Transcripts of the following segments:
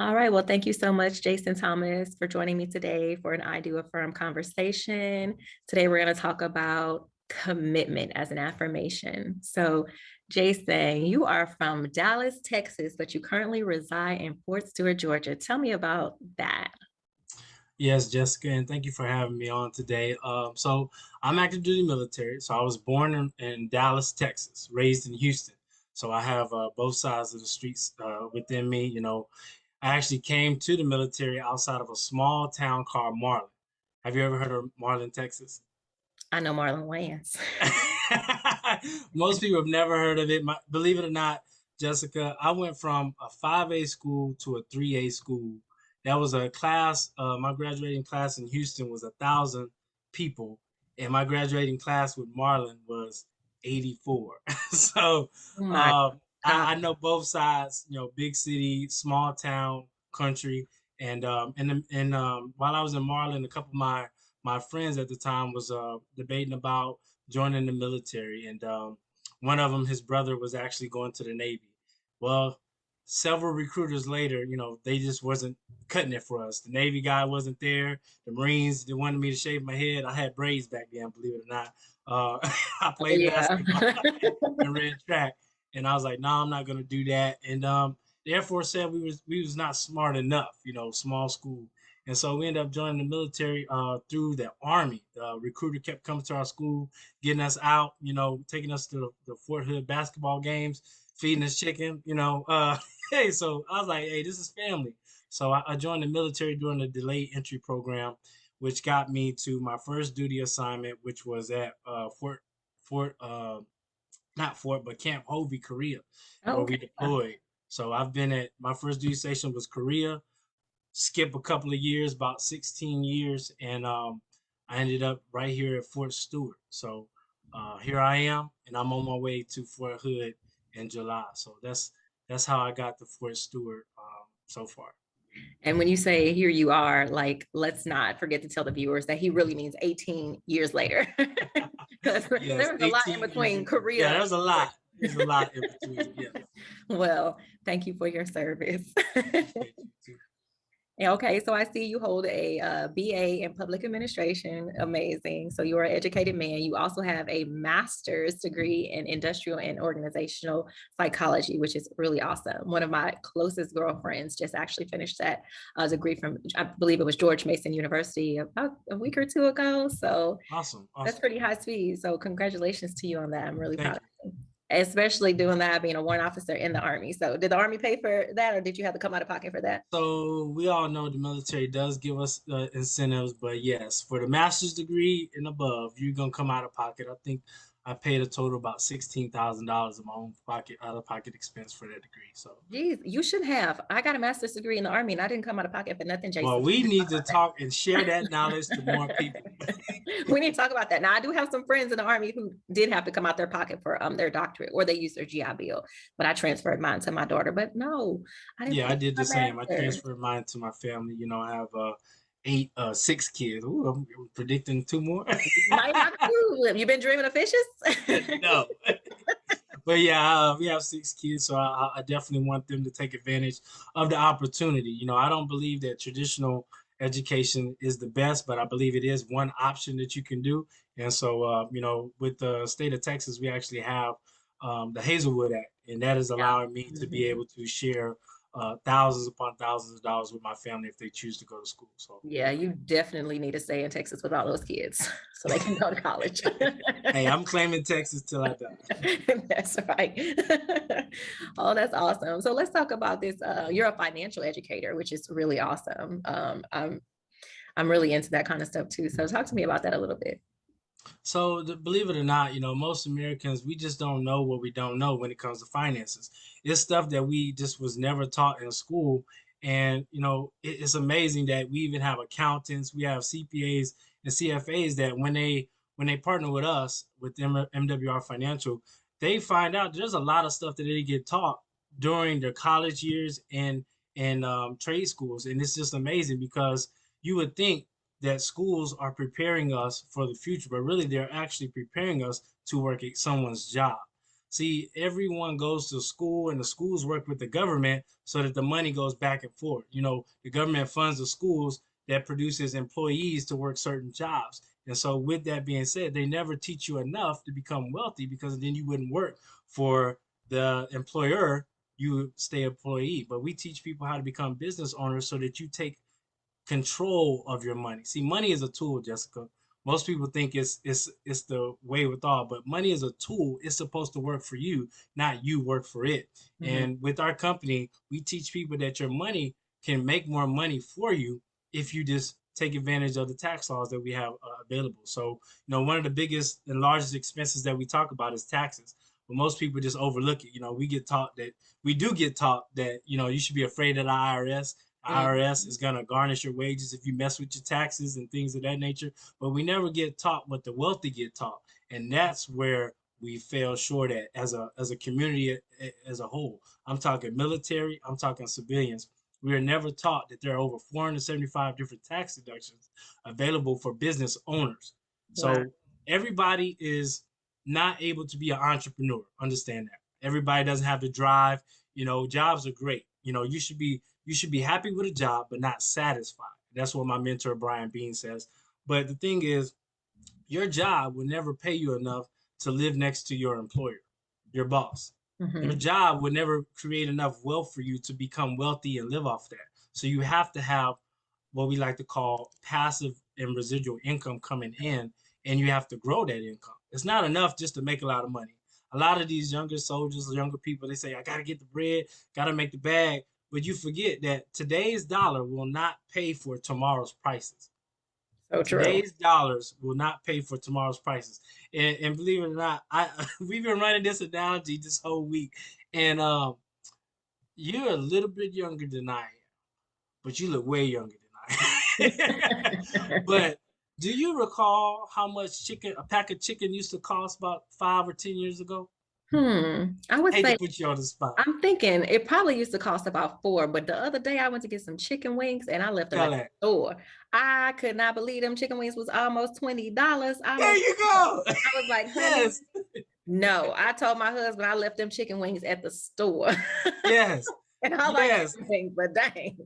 All right. Well, thank you so much, Jason Thomas, for joining me today for an I Do Affirm conversation. Today, we're going to talk about commitment as an affirmation. So, Jason, you are from Dallas, Texas, but you currently reside in Fort Stewart, Georgia. Tell me about that. Yes, Jessica, and thank you for having me on today. So I'm active duty military. So I was born in Dallas, Texas, raised in Houston. So I have both sides of the streets within me. I actually came to the military outside of a small town called Marlin. Have you ever heard of Marlin, Texas? I know Marlon Wayans. Most people have never heard of it. Believe it or not, Jessica, I went from a 5A school to a 3A school. That was a class. My graduating class in Houston was 1,000 people, and my graduating class with Marlin was 84. So Oh my I God. know both sides. Big city, small town, country, and while I was in Marlin, a couple of my friends at the time was debating about joining the military, and one of them, his brother, was actually going to the Navy. Well, several recruiters later, they just wasn't cutting it for us. The Navy guy wasn't there. The Marines, they wanted me to shave my head. I had braids back then, believe it or not. I Oh, played yeah. basketball and ran track, and I was like, no, I'm not going to do that. And the Air Force said we was not smart enough, small school. And so we ended up joining the military through the Army. The recruiter kept coming to our school, getting us out, taking us to the Fort Hood basketball games, feeding us chicken, hey, so I was like, hey, this is family. So I joined the military during the delayed entry program, which got me to my first duty assignment, which was at Fort, not Fort, but Camp Hovey, Korea, Oh, where okay. we deployed. So I've been at my first duty station was Korea, skip a couple of years, about 16 years, and I ended up right here at Fort Stewart. So here I am, and I'm on my way to Fort Hood in July. So that's how I got to Fort Stewart so far. And when you say here you are, like, let's not forget to tell the viewers that he really means 18 years later. Because Yes, there was a lot in 18 years. between Yeah, Korea. there's a lot. There's a lot in between. Yes, Well, thank you for your service. appreciate you too. Yeah, okay, so I see you hold a BA in public administration. Amazing. So you're an educated man. You also have a master's degree in industrial and organizational psychology, which is really awesome. One of my closest girlfriends just actually finished that degree from, I believe it was George Mason University about a week or two ago. So Awesome, that's awesome. pretty high speed. So congratulations to you on that. I'm really proud Thank of you. you. Especially doing that, being a warrant officer in the Army. So did the Army pay for that or did you have to come out of pocket for that? So we all know the military does give us incentives, but yes, for the master's degree and above, you're gonna come out of pocket. I think I paid a total about $16,000 of my own pocket, out of pocket expense for that degree. So, Geez, you should have. I got a master's degree in the Army and I didn't come out of pocket for nothing, well, Jason. we need to talk and share that knowledge to more people. We need to talk about that. Now, I do have some friends in the Army who did have to come out their pocket for their doctorate or they used their GI Bill, but I transferred mine to my daughter. But no, I didn't Yeah, pay I did for the my same. I master's. transferred mine to my family. I have six kids. Ooh, I'm predicting two more. You might have two. You've been dreaming of fishes? No. But yeah, we have six kids, so I definitely want them to take advantage of the opportunity. I don't believe that traditional education is the best, but I believe it is one option that you can do. And so, with the state of Texas, we actually have the Hazelwood Act, and that is Yeah. allowing me to be Mhm. able to share thousands upon thousands of dollars with my family if they choose to go to school. So, Yeah, you definitely need to stay in Texas with all those kids so they can go to college. hey, I'm claiming Texas till I die. That's right. Oh, that's awesome. So let's talk about this. You're a financial educator, which is really awesome. I'm really into that kind of stuff too. So talk to me about that a little bit. So, believe it or not, most Americans, we just don't know what we don't know when it comes to finances. It's stuff that we just was never taught in school. And, it's amazing that we even have accountants, we have CPAs and CFAs that when they partner with us with MWR Financial, they find out there's a lot of stuff that they get taught during their college years and trade schools. And it's just amazing because you would think that schools are preparing us for the future, but really they're actually preparing us to work at someone's job. See, everyone goes to school and the schools work with the government so that the money goes back and forth. You know, the government funds the schools that produces employees to work certain jobs. And so with that being said, they never teach you enough to become wealthy, because then you wouldn't work for the employer, you stay employee. But we teach people how to become business owners so that you take control of your money. See, money is a tool, Jessica. Most people think it's the way with all, but money is a tool. It's supposed to work for you, not you work for it. Mhm. And with our company, we teach people that your money can make more money for you if you just take advantage of the tax laws that we have available. So, one of the biggest and largest expenses that we talk about is taxes. But most people just overlook it. We do get taught that, you should be afraid of the IRS. IRS is Mhm. going to garnish your wages if you mess with your taxes and things of that nature. But we never get taught what the wealthy get taught. And that's where we fail short at as a community as a whole. I'm talking military, I'm talking civilians. We are never taught that there are over 475 different tax deductions available for business owners. Wow. So everybody is not able to be an entrepreneur. Understand that. Everybody doesn't have the drive. Jobs are great. You should be happy with a job, but not satisfied. That's what my mentor Brian Bean says. But the thing is, your job will never pay you enough to live next to your employer, your boss. Your Mhm. job would never create enough wealth for you to become wealthy and live off that. So you have to have what we like to call passive and residual income coming in, and you have to grow that income. It's not enough just to make a lot of money. A lot of these younger soldiers, younger people, they say, I got to get the bread, got to make the bag. But you forget that today's dollar will not pay for tomorrow's prices. So true. Today's dollars will not pay for tomorrow's prices. And believe it or not, we've been running this analogy this whole week. And you're a little bit younger than I am, but you look way younger than I am. But do you recall how much a pack of chicken used to cost about 5 or 10 years ago? I would Hate to say put you on the spot. I'm thinking it probably used to cost about 4, but the other day I went to get some chicken wings and I left them Tell at that. the store. I could not believe them chicken wings was almost $20. There Almost, you go. I was like, honey, Yes. no. I told my husband I left them chicken wings at the store. Yes. And I like Yes. chicken wings, but dang.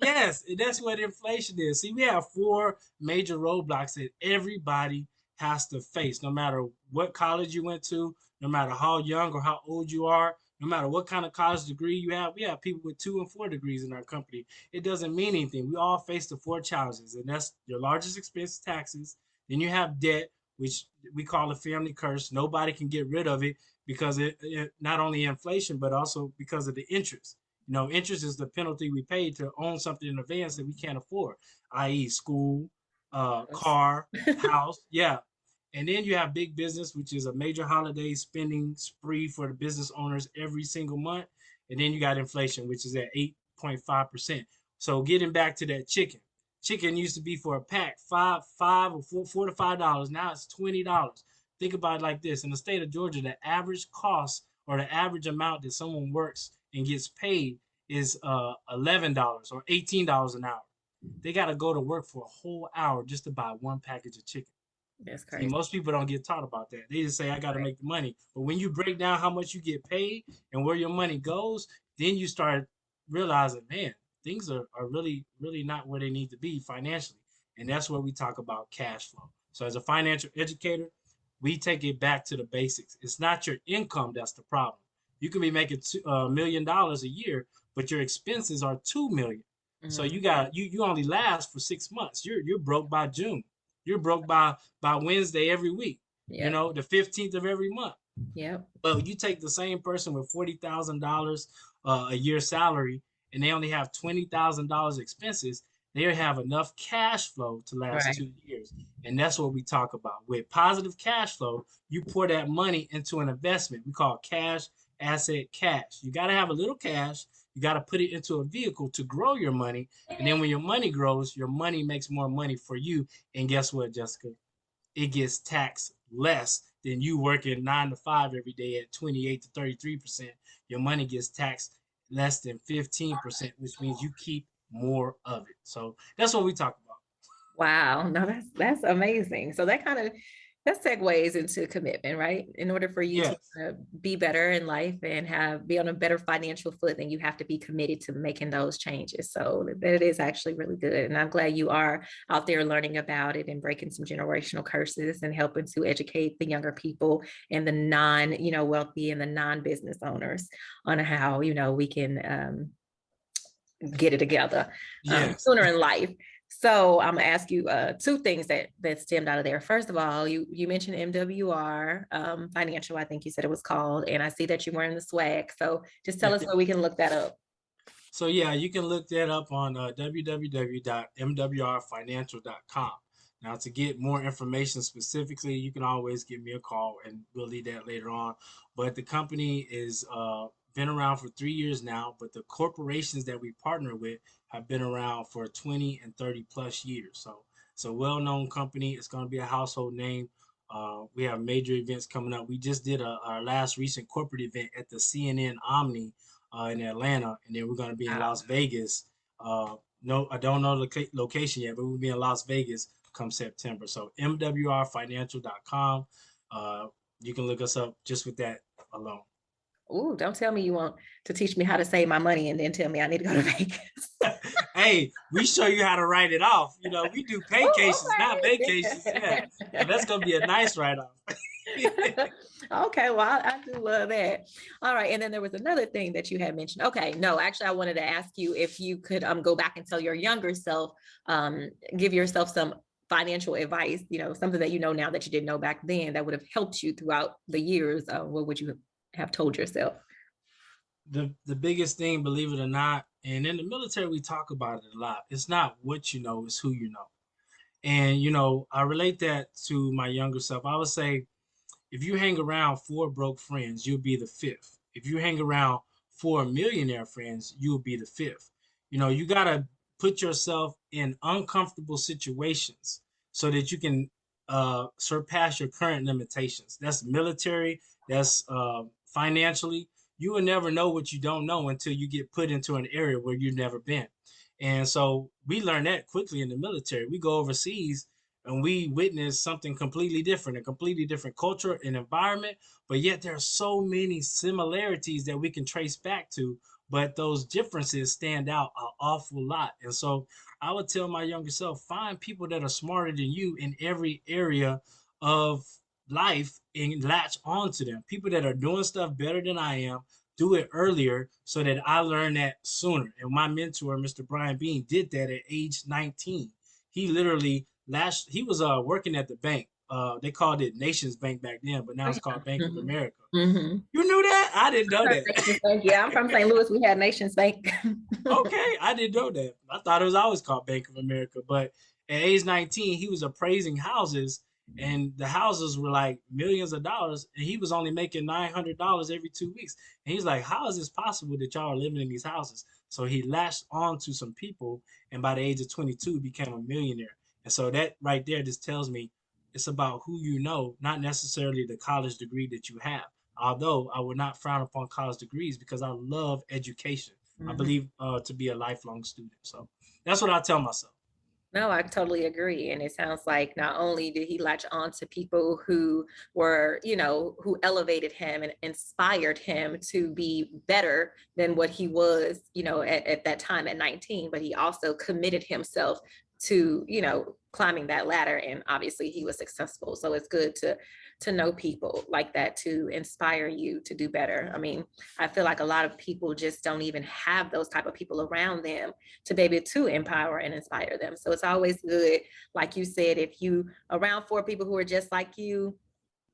Yes, and that's what inflation is. See, we have four major roadblocks that everybody has to face, no matter what college you went to, no matter how young or how old you are, no matter what kind of college degree you have. We have people with 2 and 4 degrees in our company. It doesn't mean anything. We all face the four challenges, and that's your largest expense, taxes. Then you have debt, which we call a family curse. Nobody can get rid of it because it not only inflation, but also because of the interest. Interest is the penalty we pay to own something in advance that we can't afford, i.e., school, car, house. Yeah. And then you have big business, which is a major holiday spending spree for the business owners every single month. And then you got inflation, which is at 8.5%. So getting back to that chicken. Chicken used to be for a pack, five or $4 to $5. Now it's $20. Think about it like this. In the state of Georgia, the average cost or the average amount that someone works and gets paid is $11 or $18 an hour. They got to go to work for a whole hour just to buy one package of chicken. That's See, crazy. most people don't get taught about that. They just say, I got to Right. make the money. But when you break down how much you get paid and where your money goes, then you start realizing, man, things are really, really not where they need to be financially. And that's where we talk about cash flow. So, as a financial educator, we take it back to the basics. It's not your income that's the problem. You can be making $1 million a year, but your expenses are 2 million. So Mhm. you only last for 6 months. You're broke by June. You're broke by Wednesday every week. Yep. The 15th of every month. Yep. But you take the same person with $40,000 a year salary, and they only have $20,000 expenses. They have enough cash flow to last Right. 2 years, and that's what we talk about. With positive cash flow, you pour that money into an investment. We call cash, asset, cash. You got to have a little cash. You got to put it into a vehicle to grow your money, and then when your money grows, your money makes more money for you. And guess what, Jessica? It gets taxed less than you working 9 to 5 every day at 28 to 33%. Your money gets taxed less than 15%, which means you keep more of it. So that's what we talk about. Wow. No, that's amazing. So that kind of That segues into commitment, right? In order for you to Yes. be better in life and be on a better financial footing, you have to be committed to making those changes. So that is actually really good. And I'm glad you are out there learning about it and breaking some generational curses and helping to educate the younger people and the wealthy and the non-business owners on how, we can get it together Yes. sooner in life. So I'm gonna ask you two things that stemmed out of there. First of all, you mentioned MWR Financial, I think you said it was called, and I see that you're wearing the swag. So just tell us where we can look that up. So yeah, you can look that up on www.mwrfinancial.com. Now, to get more information specifically, you can always give me a call, and we'll leave that later on. But the company is been around for 3 years now, but the corporations that we partner with have been around for 20 and 30 plus years. So it's a well-known company. It's going to be a household name. We have major events coming up. We just did our last recent corporate event at the CNN Omni in Atlanta, and then we're going to be in Wow. Las Vegas. No, I don't know the location yet, but we'll be in Las Vegas come September. So mwrfinancial.com. You can look us up just with that alone. Ooh, don't tell me you want to teach me how to save my money and then tell me I need to go to Vegas. Hey, we show you how to write it off. We do paycations, not vacations. Yeah. And that's going to be a nice write off. Okay, well, I do love that. All right, and then there was another thing that you had mentioned. Okay, no, actually, I wanted to ask you if you could go back and tell your younger self, give yourself some financial advice, something that you know now that you didn't know back then that would have helped you throughout the years. What would you have told yourself? The biggest thing, believe it or not, and in the military we talk about it a lot. It's not what you know, it's who you know. And I relate that to my younger self. I would say, if you hang around four broke friends, you'll be the fifth. If you hang around four millionaire friends, you'll be the fifth. You got to put yourself in uncomfortable situations so that you can surpass your current limitations. That's military, that's financially. You will never know what you don't know until you get put into an area where you've never been. And so we learn that quickly in the military. We go overseas and we witness something completely different, a completely different culture and environment, but yet there are so many similarities that we can trace back to, but those differences stand out an awful lot. And so I would tell my younger self, find people that are smarter than you in every area of life and latch onto them. People that are doing stuff better than I am, do it earlier so that I learn that sooner. And my mentor, Mr. Brian Bean, did that at age 19. He literally he was working at the bank. They called it Nations Bank back then, but now Oh, it's called yeah. Bank of Mhm. America. Mhm. You knew that? I didn't know that. Nations Bank. Yeah, I'm from St. Louis. We had Nations Bank. Okay, I didn't know that. I thought it was always called Bank of America. But at age 19, he was appraising houses, and the houses were like millions of dollars, and he was only making $900 every 2 weeks. And he's like, "How is this possible that y'all are living in these houses?" So he latched on to some people, and by the age of 22, became a millionaire. And so that right there just tells me it's about who you know, not necessarily the college degree that you have. Although I would not frown upon college degrees because I love education. I Mhm. believe to be a lifelong student. So that's what I tell myself. No, I totally agree. And it sounds like not only did he latch on to people who were, who elevated him and inspired him to be better than what he was, at that time at 19, but he also committed himself to, climbing that ladder. And obviously he was successful. So it's good to know people like that to inspire you to do better. I mean, I feel like a lot of people just don't even have those type of people around them to be able to empower and inspire them. So it's always good, like you said, if you around four people who are just like you,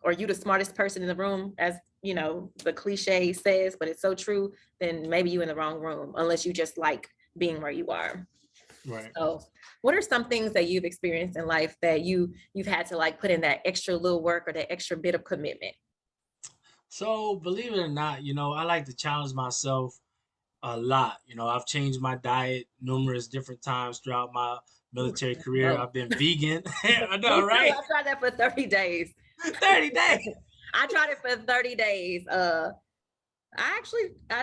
or you the smartest person in the room, as the cliche says, but it's so true, then maybe you in the wrong room, unless you just like being where you are. Right. So what are some things that you've experienced in life that you've had to like put in that extra little work or that extra bit of commitment? So believe it or not, I like to challenge myself a lot. I've changed my diet numerous different times throughout my Ooh, military career. no. I've been vegan. I know, Me too. right? I tried that for 30 days. 30 days. I tried it for 30 days. I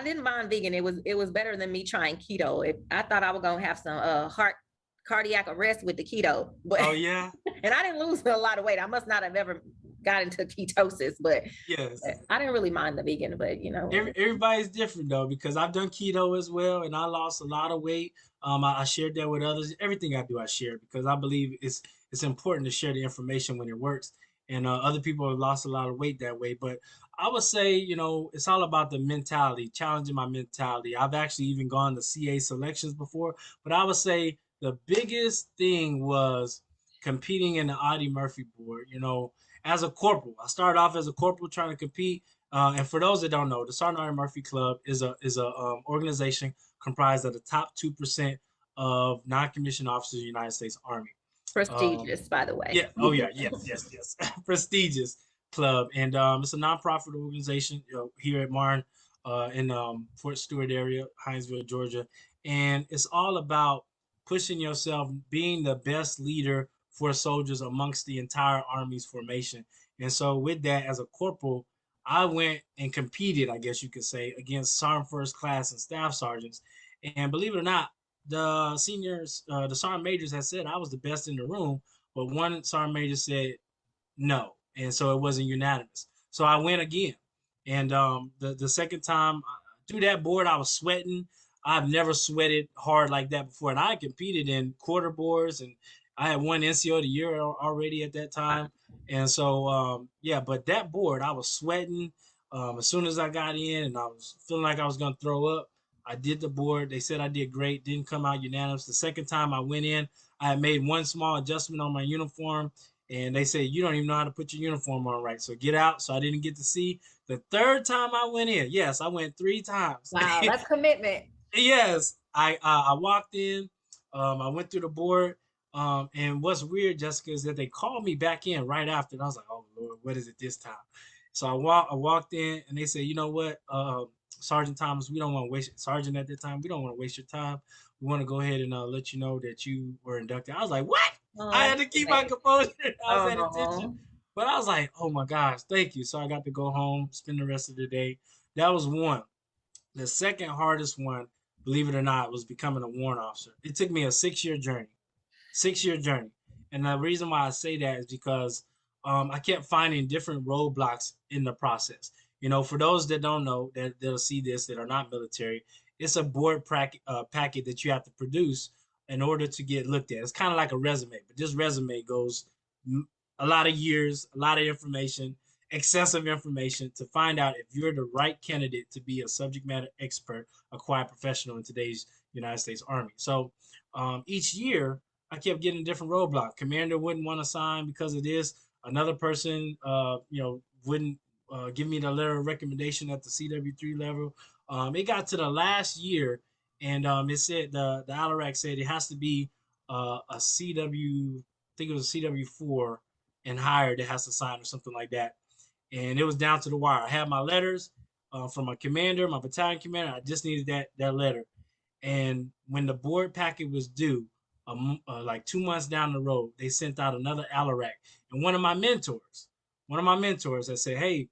didn't mind vegan. It was better than me trying keto. I thought I was gonna have some heart cardiac arrest with the keto, but Oh yeah. and I didn't lose a lot of weight. I must not have ever got into ketosis, but Yes. I didn't really mind the vegan, but Everybody's different though, because I've done keto as well, and I lost a lot of weight. I shared that with others. Everything I do, I share because I believe it's important to share the information when it works. And other people have lost a lot of weight that way. But I would say, it's all about the mentality, challenging my mentality. I've actually even gone to CA selections before, but I would say the biggest thing was competing in the Audie Murphy board. As a corporal, I started off as a corporal trying to compete. And for those that don't know, the Sergeant Audie Murphy Club is a organization comprised of the top 2% of non-commissioned officers of the United States Army. Um, prestigious, by the way. yeah. Oh yeah. Yes. Yes. Yes. Prestigious club, and it's a nonprofit organization here at Marne, in Fort Stewart area, Hinesville, Georgia, and it's all about pushing yourself, being the best leader for soldiers amongst the entire Army's formation. And so, with that, as a corporal, I went and competed, I guess you could say, against Sergeant First Class and Staff Sergeants. And believe it or not, the seniors, the sergeant majors had said I was the best in the room, but one sergeant major said no, and so it wasn't unanimous. So I went again, and the second time through that board, I was sweating. I've never sweated hard like that before, and I competed in quarter boards, and I had won NCO of the year already at that time, and so yeah. But that board, I was sweating. As soon as I got in, and I was feeling like I was gonna throw up. I did the board. They said I did great. Didn't come out unanimous. The second time I went in, I had made one small adjustment on my uniform, and they said you don't even know how to put your uniform on right, so get out. So I didn't get to see. The third time I went in, yes, I went 3 times. Wow, that's commitment. Yes, I walked in, I went through the board, and what's weird, Jessica, is that they called me back in right after, and I was like, oh Lord, what is it this time? So I walked in, and they said, you know what, Sergeant Thomas, we don't want to waste Sergeant at that time. We don't want to waste your time. We want to go ahead and let you know that you were inducted. I was like, what? I Oh, had to keep my composure. I was at attention, oh, but I was like, oh my gosh, thank you. So I got to go home, spend the rest of the day. That was one. The second hardest one, believe it or not, was becoming a warrant officer. It took me a 6 year journey, 6 year journey. And the reason why I say that is because I kept finding different roadblocks in the process. For those that don't know, that'll see this, that are not military, it's a board packet that you have to produce in order to get looked at. It's kind of like a resume, but this resume goes a lot of years, a lot of information, excessive information to find out if you're the right candidate to be a subject matter expert, a quiet professional in today's United States Army. So each year, I kept getting a different roadblock. Commander wouldn't want to sign because of this. Another person, wouldn't give me the letter of recommendation at the CW3 level. It got to the last year, and it said the ALARAC said it has to be a CW, I think it was a CW4 and higher that has to sign or something like that. And it was down to the wire. I had my letters from my commander, my battalion commander. I just needed that letter. And when the board packet was due, like 2 months down the road, they sent out another ALARAC. And one of my mentors that said, hey,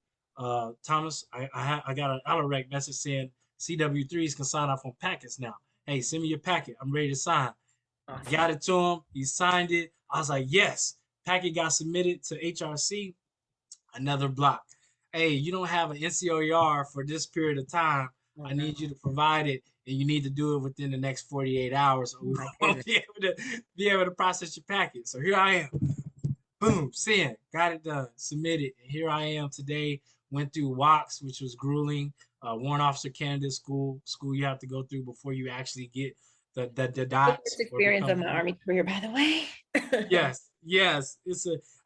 Thomas, I got an ALARAC message saying CW3s can sign off on packets now. Hey, send me your packet. I'm ready to sign. awesome. Got it to him. He signed it. I was like, yes. Packet got submitted to HRC. Another block. Hey, you don't have an NCOER for this period of time. Oh, I no. need you to provide it, and you need to do it within the next 48 hours, or Oh, we my won't goodness. be able to process your packet. So here I am. Boom, send, got it done, submitted, and here I am today. Went through WOX, which was grueling. Warrant Officer Candidate school you have to go through before you actually get the The dots first or experience become of a my warrant. Army career, by the way. Yes, yes.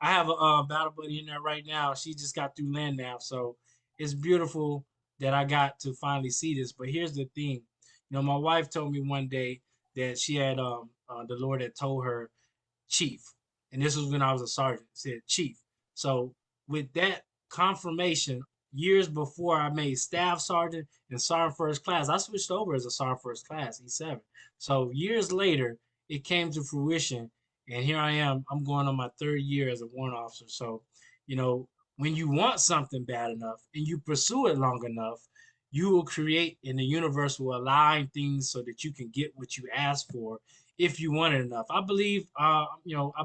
I have a battle buddy in there right now. She just got through land nav, so it's beautiful that I got to finally see this. But here's the thing, my wife told me one day that she had the Lord had told her chief, and this was when I was a sergeant. Said chief. So with that confirmation, years before I made staff sergeant and sergeant first class, I switched over as a sergeant first class E7. So years later, it came to fruition, and here I am. I'm going on my third year as a warrant officer. So, when you want something bad enough and you pursue it long enough, you will create, and the universe will align things so that you can get what you ask for if you want it enough. I believe, I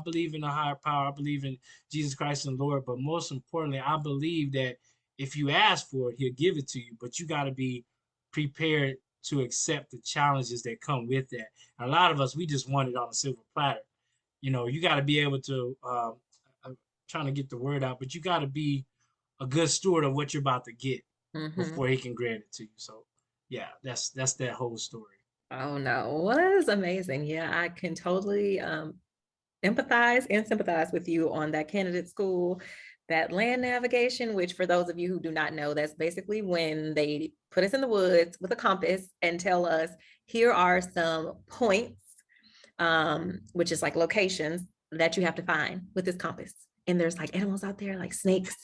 believe in a higher power. I believe in Jesus Christ and Lord. But most importantly, I believe that if you ask for it, He'll give it to you. But you got to be prepared to accept the challenges that come with that. And a lot of us, we just want it on a silver platter. You got to be able to. I'm trying to get the word out, but you got to be a good steward of what you're about to get Hmm. before He can grant it to you. So, yeah, that's that whole story. Oh no, well, that is amazing. Yeah, I can totally empathize and sympathize with you on that candidate school, that land navigation, which for those of you who do not know, that's basically when they put us in the woods with a compass and tell us, here are some points, which is like locations that you have to find with this compass. And there's like animals out there like snakes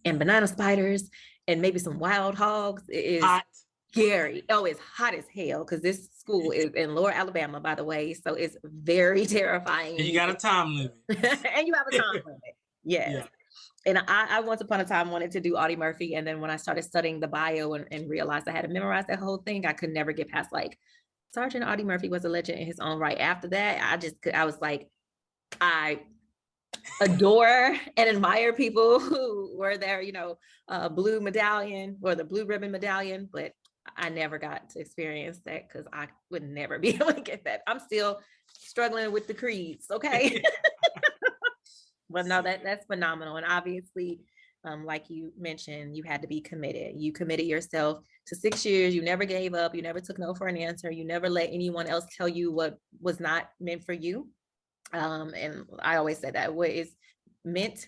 and banana spiders and maybe some wild hogs. It is Hot. scary. Oh, it's hot as hell because this school is in Lower Alabama, by the way. So it's very terrifying. And And you you got a time limit. and you have a time limit. Yes. Yeah. And I once upon a time wanted to do Audie Murphy. And then when I started studying the bio and realized I had to memorize that whole thing, I could never get past like Sergeant Audie Murphy was a legend in his own right. After that, I was like, I adore and admire people who were there, blue medallion or the blue ribbon medallion, but I never got to experience that because I would never be able to get that. I'm still struggling with the creeds, okay? But no, that's phenomenal. And obviously, like you mentioned, you had to be committed. You committed yourself to 6 years. You never gave up. You never took no for an answer. You never let anyone else tell you what was not meant for you. And I always say that what is meant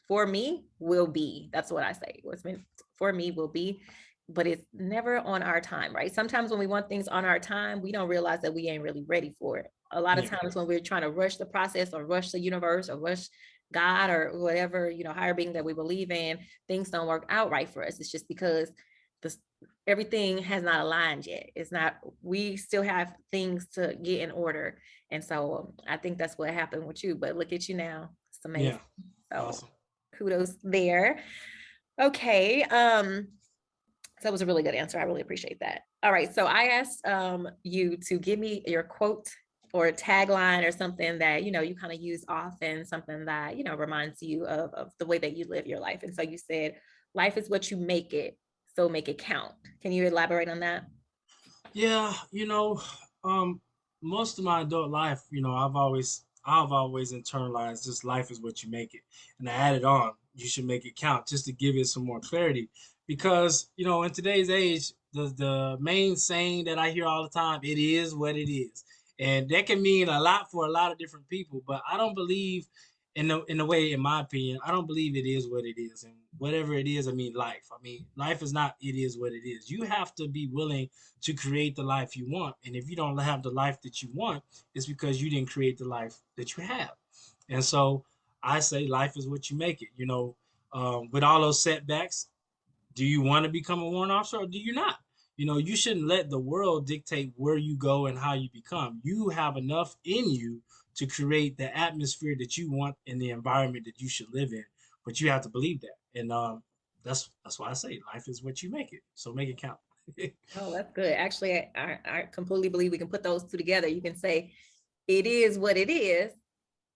for me will be. That's what I say. What's meant for me will be, but it's never on our time, right? Sometimes when we want things on our time, we don't realize that we ain't really ready for it. A lot of Yeah. times when we're trying to rush the process or rush the universe or rush God or whatever, higher being that we believe in, things don't work out right for us. It's just because this everything has not aligned yet. It's not, we still have things to get in order. And so I think that's what happened with you, but look at you now. It's Yeah. amazing. So Awesome. kudos there. Okay. So that was a really good answer. I really appreciate that. All right. So I asked you to give me your quote or tagline or something that, you kind of use often, something that, reminds you of the way that you live your life. And so you said, life is what you make it, so make it count. Can you elaborate on that? Yeah, um, most of my adult life, I've always internalized just life is what you make it. And I added on, you should make it count just to give it some more clarity. Because, in today's age, the main saying that I hear all the time, it is what it is. And that can mean a lot for a lot of different people, but I don't believe in the way, in my opinion, I don't believe it is what it is. And whatever it is, I mean life. I mean, life is not it is what it is. You have to be willing to create the life you want. And if you don't have the life that you want, it's because you didn't create the life that you have. And so I say life is what you make it. With all those setbacks, do you want to become a warrant officer or do you not? You shouldn't let the world dictate where you go and how you become. You have enough in you to create the atmosphere that you want in the environment that you should live in. But you have to believe that. And that's why I say life is what you make it. So make it count. Oh, that's good. Actually, I completely believe we can put those two together. You can say it is what it is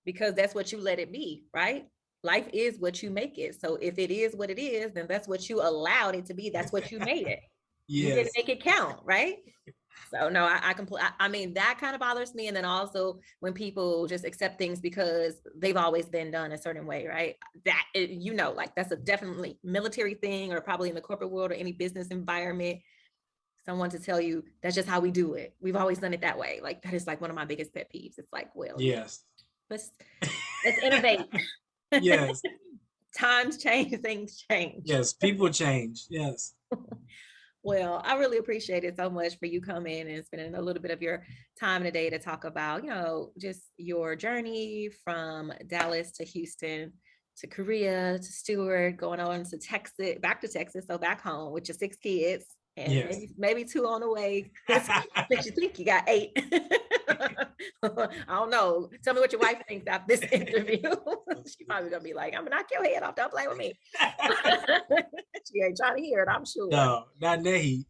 because that's what you let it be, right? Life is what you make it. So if it is what it is, then that's what you allowed it to be. That's what you made it. You didn't Yes. make it count, right? So no, I mean, that kind of bothers me. And then also when people just accept things because they've always been done a certain way, right? Like that's a definitely military thing or probably in the corporate world or any business environment. Someone to tell you that's just how we do it. We've always done it that way. Like that is like one of my biggest pet peeves. It's like, well, yeah, Yes. let's let's innovate. Yes. Times change, things change. Yes. People change. Yes. Well, I really appreciate it so much for you coming and spending a little bit of your time today to talk about, just your journey from Dallas to Houston to Korea to Stewart, going on to Texas, back to Texas, so back home with your 6 kids and Yes. maybe two on the way. Since you think you got 8. I don't know. Tell me what your wife thinks after this interview. She probably gonna be like, I'm gonna knock your head off. Don't play with me. She ain't trying to hear it, I'm sure. No, not in that heat.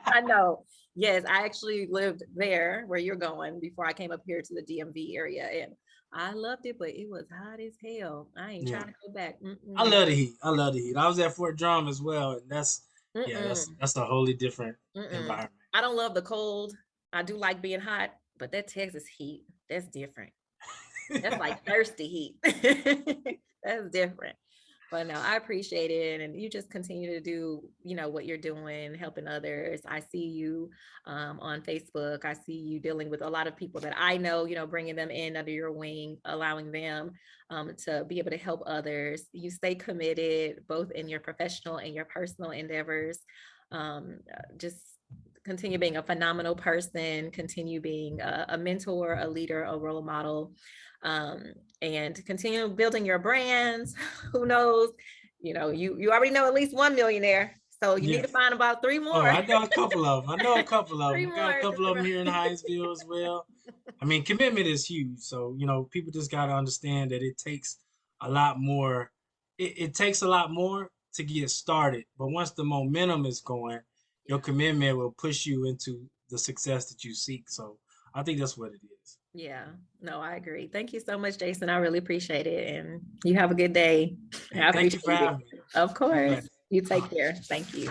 I know. Yes, I actually lived there where you're going before I came up here to the DMV area, and I loved it, but it was hot as hell. I ain't Yeah. trying to go back. I Mm-mm, love the heat. I love the heat. I was at Fort Drum as well, and that's yeah, mm-mm, that's a wholly different mm-mm. environment. I don't love the cold. I do like being hot, but that Texas heat, that's different. That's like thirsty heat. That's different. But no, I appreciate it. And you just continue to do, what you're doing, helping others. I see you on Facebook. I see you dealing with a lot of people that I know, bringing them in under your wing, allowing them to be able to help others. You stay committed both in your professional and your personal endeavors. Just continue being a phenomenal person, continue being a mentor, a leader, a role model, um, and continue building your brands. Who knows? You already know at least one millionaire, so you need Yeah. to find about three Oh, more. I know a couple of them. I know a couple of them. Three We got a more just couple of them around. here in Hinesville as well. I mean, commitment is huge. So, people just got to understand that it takes a lot more. It takes a lot more to get started. But once the momentum is going, your Yeah. commitment will push you into the success that you seek. So I think that's what it is. Yeah, no, I agree. Thank you so much, Jason. I really appreciate it. And you have a good day. Hey, I thank you for appreciate it. having me. Of Be course. blessed. You take care. Thank you.